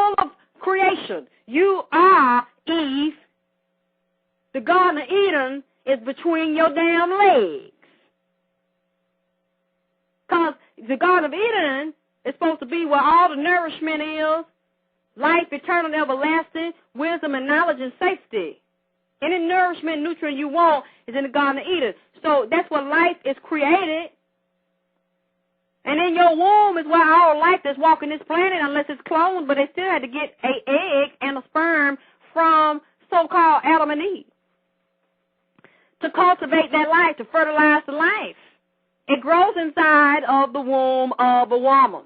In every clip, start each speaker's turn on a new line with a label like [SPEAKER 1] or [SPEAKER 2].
[SPEAKER 1] full of creation. You are Eve. The Garden of Eden is between your damn legs. Because the Garden of Eden is supposed to be where all the nourishment is, life, eternal, and everlasting, wisdom and knowledge and safety. Any nourishment, nutrient you want is in the Garden of Eden. So that's where life is created. And in your womb is where all life that's walking this planet, unless it's cloned, but they still had to get an egg and a sperm from so-called Adam and Eve to cultivate that life, to fertilize the life. It grows inside of the womb of a woman.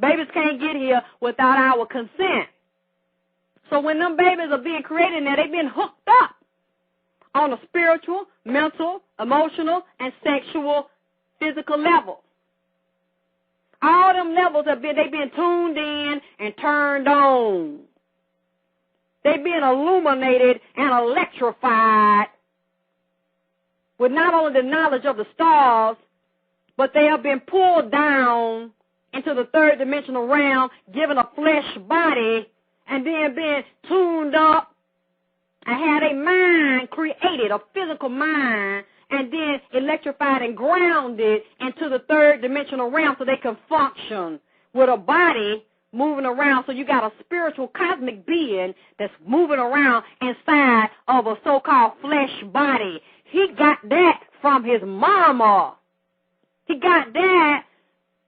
[SPEAKER 1] Babies can't get here without our consent. So when them babies are being created in there, they've been hooked up on a spiritual, mental, emotional, and sexual, physical level. All them levels they've been tuned in and turned on. They've been illuminated and electrified with not only the knowledge of the stars, but they have been pulled down into the third dimensional realm, given a flesh body, and then being tuned up and had a mind created, a physical mind, and then electrified and grounded into the third dimensional realm so they can function with a body moving around. So you got a spiritual cosmic being that's moving around inside of a so-called flesh body. He got that from his mama. He got that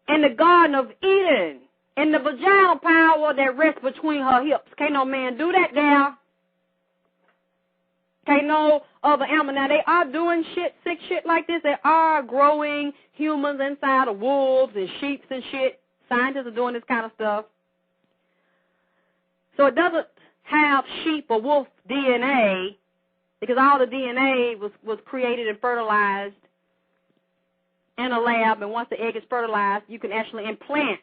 [SPEAKER 1] in the Garden of Eden, in the vaginal power that rests between her hips. Can't no man do that there. Can't no other animal. Now, they are doing sick shit like this. They are growing humans inside of wolves and sheep and shit. Scientists are doing this kind of stuff. So it doesn't have sheep or wolf DNA, because all the DNA was created and fertilized in a lab, and once the egg is fertilized, you can actually implant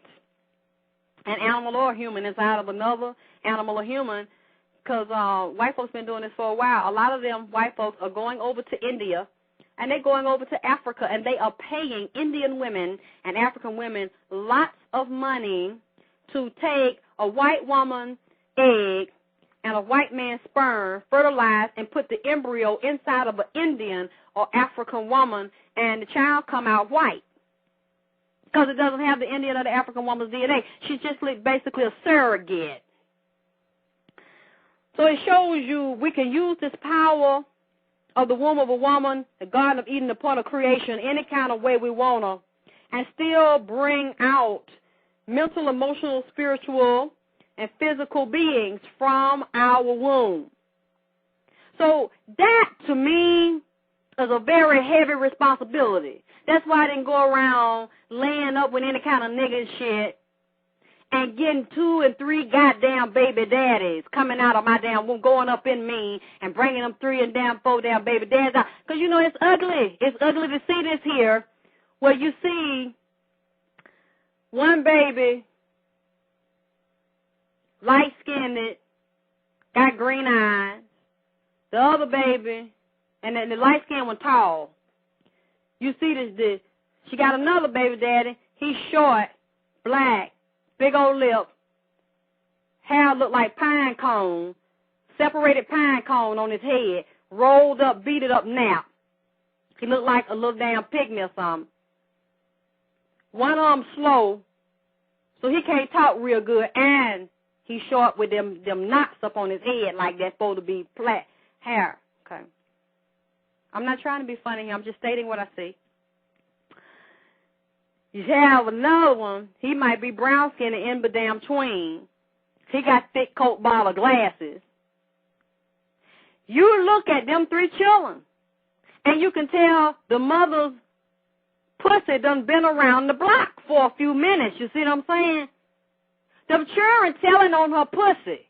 [SPEAKER 1] an animal or a human inside of another animal or human, because white folks been doing this for a while. A lot of them white folks are going over to India, and they're going over to Africa, and they are paying Indian women and African women lots of money to take a white woman's egg and a white man's sperm, fertilize, and put the embryo inside of an Indian or African woman, and the child come out white because it doesn't have the Indian or the African woman's DNA. She's just basically a surrogate. So it shows you we can use this power of the womb of a woman, the Garden of Eden, the point of creation, any kind of way we want to, and still bring out mental, emotional, spiritual, and physical beings from our womb. So that, to me, is a very heavy responsibility. That's why I didn't go around laying up with any kind of nigga shit and getting 2 and 3 goddamn baby daddies coming out of my damn womb, going up in me and bringing them 3 and 4 damn baby daddies out. Because, you know, it's ugly. It's ugly to see this here where you see one baby, light-skinned, got green eyes. The other baby, and then the light-skinned one tall. You see this. She got another baby daddy. He's short, black, big old lip, hair look like pine cone, separated pine cone on his head, rolled up, beat it up nap. He looked like a little damn pygmy or something. One of them slow, so he can't talk real good, and he's short with them knots up on his head like that's supposed to be flat hair. Okay. I'm not trying to be funny here. I'm just stating what I see. You have another one. He might be brown-skinned and in the damn tween. He got thick coat bottle glasses. You look at them 3 children, and you can tell the mother's pussy done been around the block for a few minutes. You see what I'm saying? Them children telling on her pussy.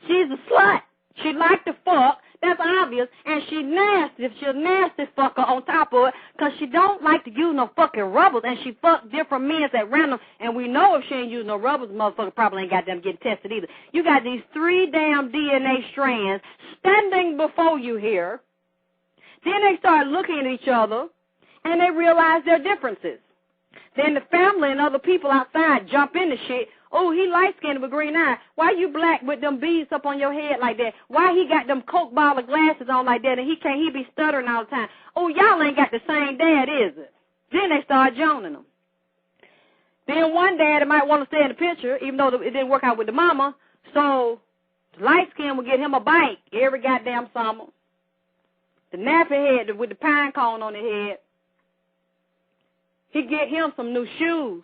[SPEAKER 1] She's a slut. She like to fuck. That's obvious. And she nasty. She's a nasty fucker on top of it because she don't like to use no fucking rubbers. And she fuck different men at random. And we know if she ain't using no rubbers, the motherfucker probably ain't got them getting tested either. You got these 3 damn DNA strands standing before you here. Then they start looking at each other and they realize their differences. Then the family and other people outside jump into shit. Oh, he light-skinned with green eyes. Why you black with them beads up on your head like that? Why he got them Coke bottle glasses on like that and he be stuttering all the time? Oh, y'all ain't got the same dad, is it? Then they start joning them. Then one dad might want to stay in the picture, even though it didn't work out with the mama. So the light skin would get him a bike every goddamn summer. The nappy head with the pine cone on the head, he get him some new shoes.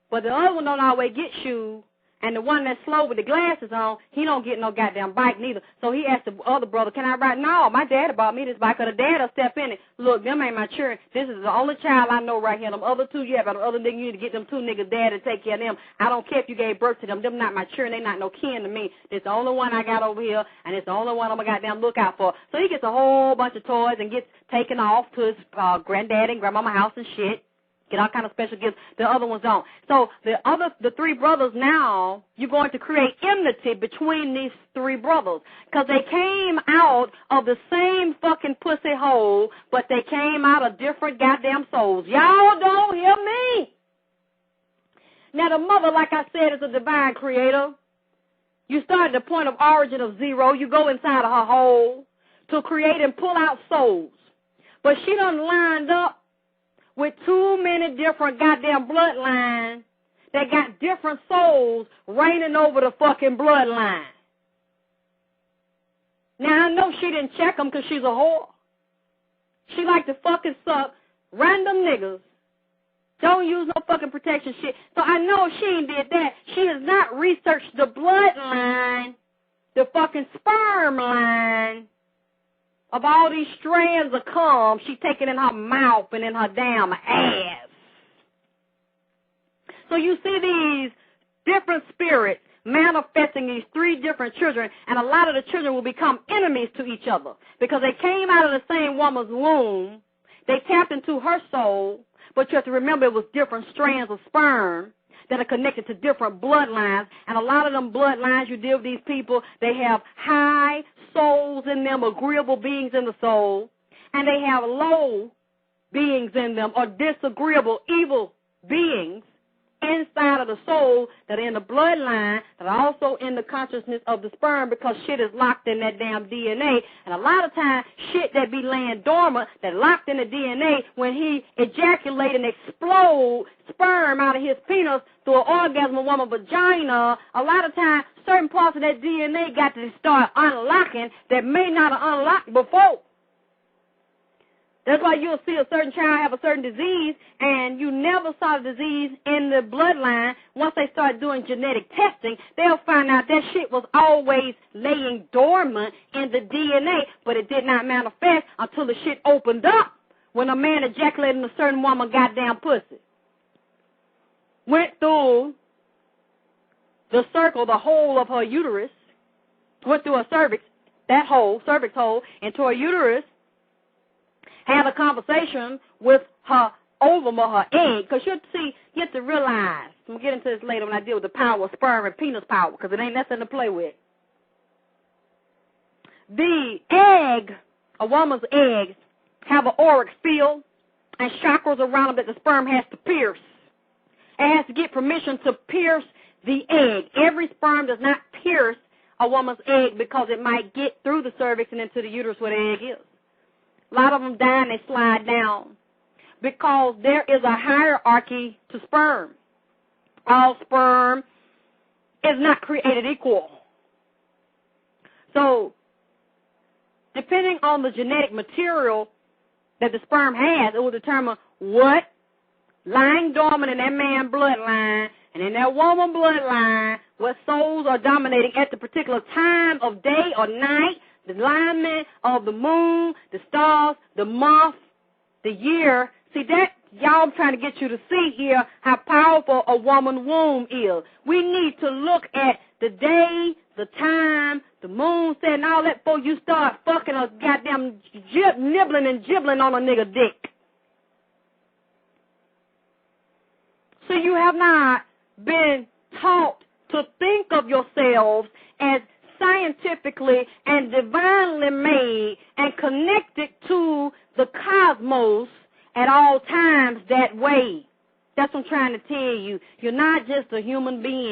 [SPEAKER 1] But the other one don't always get shoes. And the one that's slow with the glasses on, he don't get no goddamn bike neither. So he asked the other brother, can I ride? No, my daddy bought me this bike. Or the dad will step in it. Look, them ain't my children. This is the only child I know right here. Them other two, you have the other nigga, you need to get them two niggas dad to take care of them. I don't care if you gave birth to them. Them not my children. They not no kin to me. This the only one I got over here, and it's the only one I'm going to goddamn look out for. So he gets a whole bunch of toys and gets taken off to his granddad and grandmama house and shit. Get all kind of special gifts. The other ones don't. So the three brothers now, you're going to create enmity between these three brothers. Because they came out of the same fucking pussy hole, but they came out of different goddamn souls. Y'all don't hear me. Now the mother, like I said, is a divine creator. You start at the point of origin of zero. You go inside of her hole to create and pull out souls. But she done lined up with too many different goddamn bloodlines that got different souls reigning over the fucking bloodline. Now, I know she didn't check them because she's a whore. She like to fucking suck random niggas. Don't use no fucking protection shit. So I know she ain't did that. She has not researched the bloodline, the fucking sperm line, of all these strands of cum she taking in her mouth and in her damn ass. So you see these different spirits manifesting these three different children, and a lot of the children will become enemies to each other because they came out of the same woman's womb. They tapped into her soul, but you have to remember it was different strands of sperm that are connected to different bloodlines, and a lot of them bloodlines, you deal with these people, they have high souls in them, agreeable beings in the soul, and they have low beings in them, or disagreeable, evil beings inside of the soul that are in the bloodline, that are also in the consciousness of the sperm, because shit is locked in that damn DNA. And a lot of times, shit that be laying dormant, that locked in the DNA, when he ejaculate and explode sperm out of his penis through an orgasm of woman's vagina, a lot of times, certain parts of that DNA got to start unlocking that may not have unlocked before. That's why you'll see a certain child have a certain disease, and you never saw the disease in the bloodline. Once they start doing genetic testing, they'll find out that shit was always laying dormant in the DNA, but it did not manifest until the shit opened up when a man ejaculated in a certain woman goddamn pussy. Went through the circle, the hole of her uterus, went through her cervix, that hole, cervix hole, into her uterus, had a conversation with her ovum or her egg, because you have to realize, I'm going to get into this later when I deal with the power of sperm and penis power, because it ain't nothing to play with. The egg, a woman's eggs, have an auric field and chakras around them that the sperm has to pierce. It has to get permission to pierce the egg. Every sperm does not pierce a woman's egg because it might get through the cervix and into the uterus where the egg is. A lot of them die and they slide down because there is a hierarchy to sperm. All sperm is not created equal. So, depending on the genetic material that the sperm has, it will determine what lying dormant in that man's bloodline and in that woman's bloodline, what souls are dominating at the particular time of day or night, the alignment of the moon, the stars, the month, the year. See, that, y'all, I'm trying to get you to see here how powerful a woman's womb is. We need to look at the day, the time, the moon set, and all that before you start fucking a goddamn nibbling and gibbling on a nigga dick. So you have not been taught to think of yourselves as scientifically and divinely made and connected to the cosmos at all times that way. That's what I'm trying to tell you. You're not just a human being.